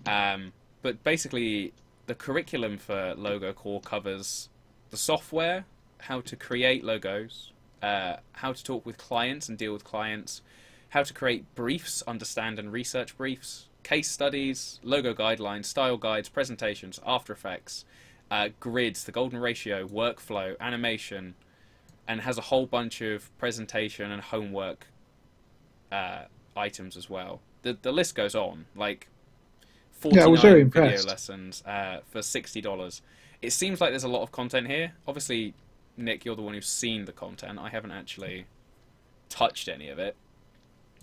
But basically, the curriculum for Logo Core covers the software, how to create logos, how to talk with clients and deal with clients, how to create briefs, understand and research briefs, case studies, logo guidelines, style guides, presentations, After Effects, grids, the golden ratio, workflow, animation, and has a whole bunch of presentation and homework items as well. The list goes on, like 49 very video impressed. lessons for $60. it seems like there's a lot of content here. Obviously, Nick, you're the one who's seen the content. I haven't actually touched any of it.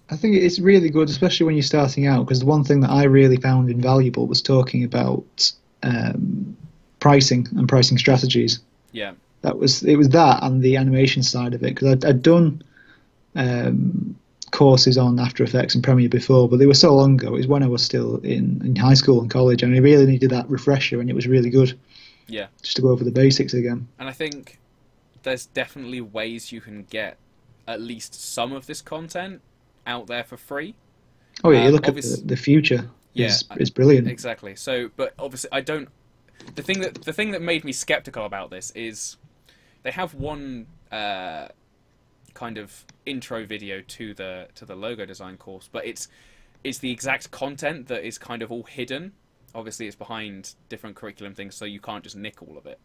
I think it's really good, especially when you're starting out, because the one thing that I really found invaluable was talking about pricing and pricing strategies. Yeah. It was that and the animation side of it, because I'd done courses on After Effects and Premiere before, but they were so long ago. It was when I was still in high school and college, and I really needed that refresher, and it was really good. Yeah. Just to go over the basics again. And I think there's definitely ways you can get at least some of this content out there for free. Oh yeah, you look at the future. Yeah, is brilliant. Exactly. So, but obviously, I don't. The thing that made me skeptical about this is they have one kind of intro video to the logo design course, but it's the exact content that is kind of all hidden. Obviously, it's behind different curriculum things, so you can't just nick all of it.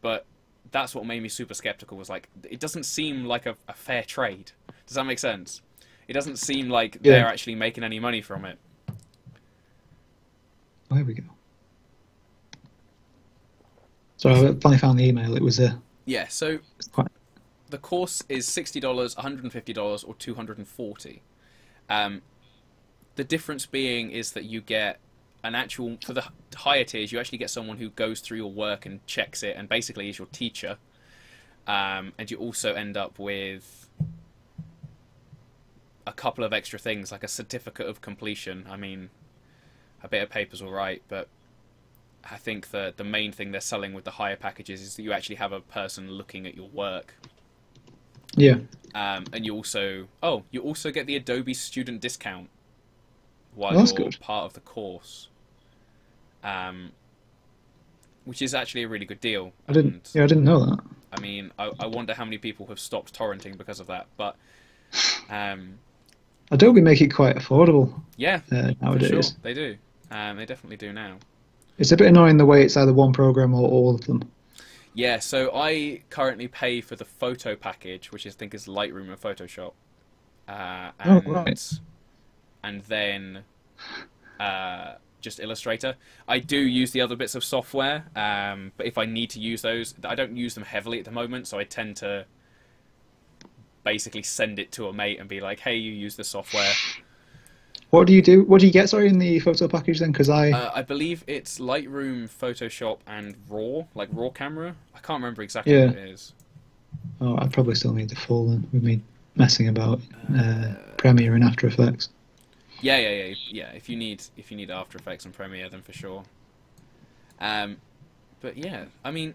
But that's what made me super skeptical. Was like, it doesn't seem like a fair trade. Does that make sense? It doesn't seem like they're actually making any money from it. Oh, here we go. So I finally found the email. It was a So the course is $60, $150, or $240. The difference being is that you get an actual, for the higher tiers, you actually get someone who goes through your work and checks it, and basically is your teacher. And you also end up with a couple of extra things, like a certificate of completion. I mean, a bit of paper's all right, but I think the main thing they're selling with the higher packages is that you actually have a person looking at your work. Yeah. And you also get the Adobe student discount while that's you're good. part of the course, which is actually a really good deal. I didn't know that. I mean, I wonder how many people have stopped torrenting because of that, but Adobe make it quite affordable. Yeah, nowadays. For sure. They do. They definitely do now. It's a bit annoying the way it's either one program or all of them. Yeah, so I currently pay for the photo package, which I think is Lightroom and Photoshop. Right. And then just Illustrator. I do use the other bits of software, but if I need to use those, I don't use them heavily at the moment, so I tend to basically send it to a mate and be like, hey, you use this software. What do you do? What do you get, sorry, in the photo package then? Because I believe it's Lightroom, Photoshop, and RAW, like RAW camera. I can't remember exactly what it is. Oh, I probably still need the full then, with me messing about Premiere and After Effects. Yeah. If you need After Effects and Premiere, then for sure. But yeah, I mean,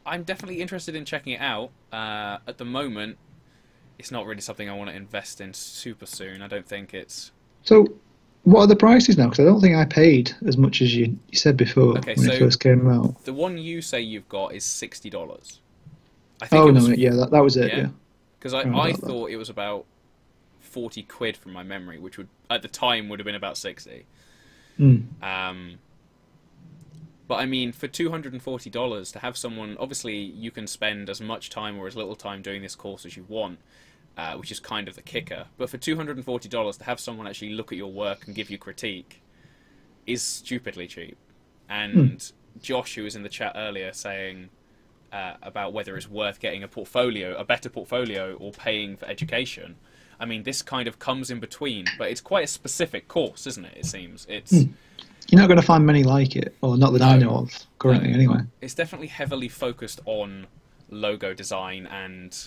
I'm definitely interested in checking it out. At the moment, it's not really something I want to invest in super soon. I don't think it's... So, what are the prices now? Because I don't think I paid as much as you said before when it first came out. The one you say you've got is $60. I think that was it, yeah. Because I thought it was about 40 quid from my memory, which would at the time would have been about 60. But I mean, for $240 to have someone, obviously you can spend as much time or as little time doing this course as you want, which is kind of the kicker. But for $240 to have someone actually look at your work and give you critique is stupidly cheap. And Josh, who was in the chat earlier, saying about whether it's worth getting a better portfolio, or paying for education. I mean, this kind of comes in between, but it's quite a specific course, isn't it? It seems it's. You're not going to find many like it, or not that I know of currently, anyway. It's definitely heavily focused on logo design and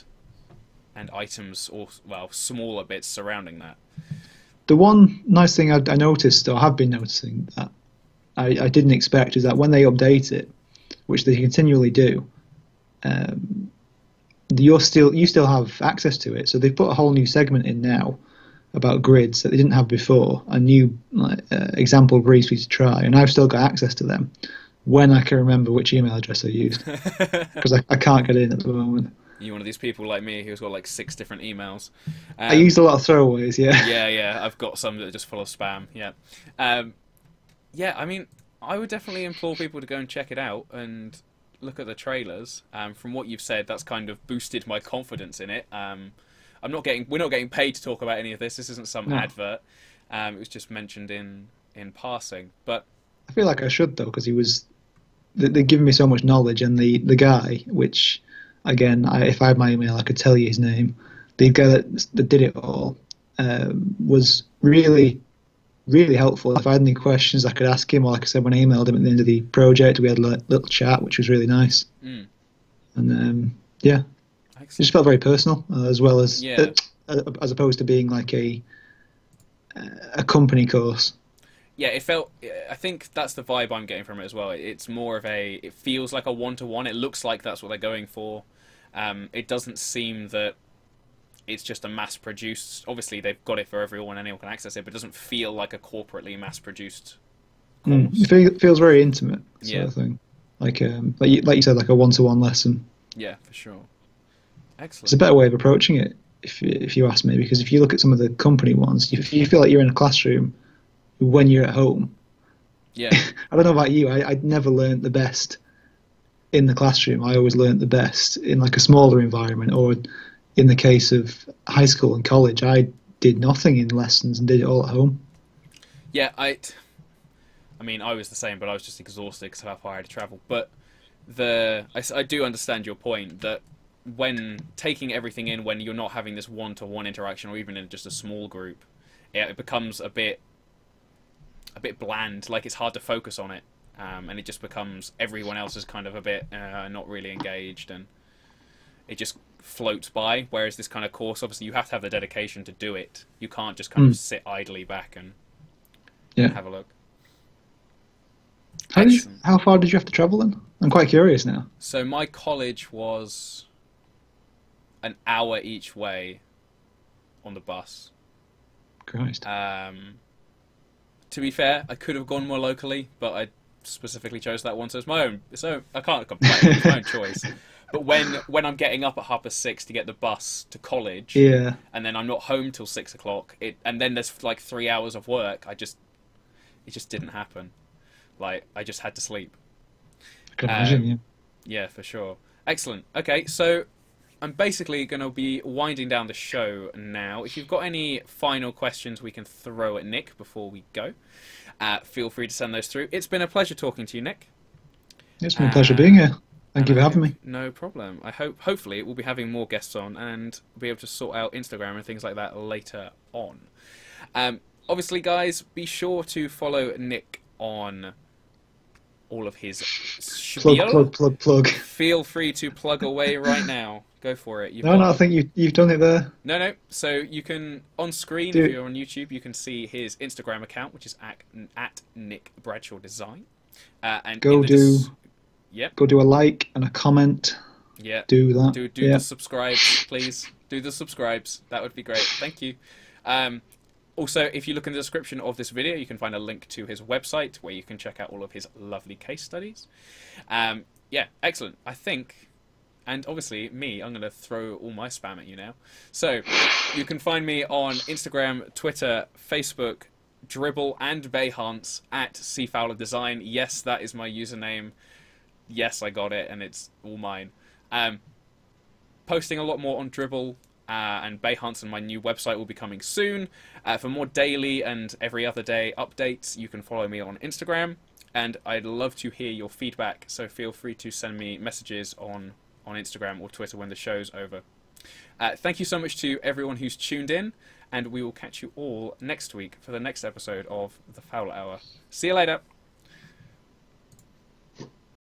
items, or smaller bits surrounding that. The one nice thing I noticed, or have been noticing, that I didn't expect, is that when they update it, which they continually do, you still have access to it. So they've put a whole new segment in now about grids that they didn't have before, a new example briefs for you to try, and I've still got access to them when I can remember which email address I used, because I can't get in at the moment. You're one of these people like me who's got like 6 different emails. I used a lot of throwaways, yeah. Yeah, I've got some that are just full of spam, yeah. I mean, I would definitely implore people to go and check it out and look at the trailers. From what you've said, that's kind of boosted my confidence in it. We're not getting paid to talk about any of this. This isn't some advert. It was just mentioned in passing. But I feel like I should, though, because he was they've given me so much knowledge, and the guy, which again, if I had my email, I could tell you his name. The guy that did it all was really, really helpful. If I had any questions, I could ask him. Or like I said, when I emailed him at the end of the project, we had a little chat, which was really nice. Mm. And yeah, it just felt very personal, as well as as opposed to being like a company course. Yeah, it felt. I think that's the vibe I'm getting from it as well. It's more of a. It feels like a one-to-one. It looks like that's what they're going for. It doesn't seem that it's just a mass-produced. Obviously, they've got it for everyone, anyone can access it, but it doesn't feel like a corporately mass-produced course. It feels very intimate, sort Yeah. of thing. Like you said, like a one-to-one lesson. Yeah, for sure. Excellent. It's a better way of approaching it, if you ask me, because if you look at some of the company ones, you feel like you're in a classroom when you're at home. Yeah. I don't know about you. I'd never learned the best in the classroom. I always learned the best in like a smaller environment, or in the case of high school and college, I did nothing in lessons and did it all at home. Yeah, I mean, I was the same, but I was just exhausted because of how far I had to travel. But I do understand your point that when taking everything in, when you're not having this one-to-one interaction, or even in just a small group, it becomes a bit bland. Like, it's hard to focus on it, and it just becomes everyone else is kind of a bit not really engaged, and it just floats by. Whereas this kind of course, obviously, you have to have the dedication to do it. You can't just kind of sit idly back and have a look. How far did you have to travel then? I'm quite curious now. So my college was an hour each way on the bus. Christ. To be fair, I could have gone more locally, but I specifically chose that one, so it's my own. So I can't complain. It's my own choice. But when I'm getting up at 6:30 to get the bus to college, and then I'm not home till 6 o'clock, and then there's like 3 hours of work, it just didn't happen. Like, I just had to sleep. I can imagine, Yeah, for sure. Excellent. Okay, so I'm basically going to be winding down the show now. If you've got any final questions we can throw at Nick before we go, feel free to send those through. It's been a pleasure talking to you, Nick. It's been a pleasure being here. Thank you for having me. No problem. Hopefully we'll be having more guests on and be able to sort out Instagram and things like that later on. Obviously, guys, be sure to follow Nick on all of his spiel. Plug. Feel free to plug away right now. Go for it. No, I think you've done it there. No. So you can, on screen, if you're on YouTube, you can see his Instagram account, which is at Nick Bradshaw Design. And go do a like and a comment. Yeah. Do that. Do the subscribes, please. Do the subscribes. That would be great. Thank you. Also, if you look in the description of this video, you can find a link to his website where you can check out all of his lovely case studies. Yeah, excellent. I think, and obviously me, I'm going to throw all my spam at you now. So, you can find me on Instagram, Twitter, Facebook, Dribble, and Behance at Fowler Design. Yes, that is my username. Yes, I got it, and it's all mine. Posting a lot more on Dribble and Behance, and my new website will be coming soon. For more daily and every other day updates, you can follow me on Instagram, and I'd love to hear your feedback, so feel free to send me messages on Instagram or Twitter when the show's over. Thank you so much to everyone who's tuned in, and we will catch you all next week for the next episode of The Fowler Hour. See you later!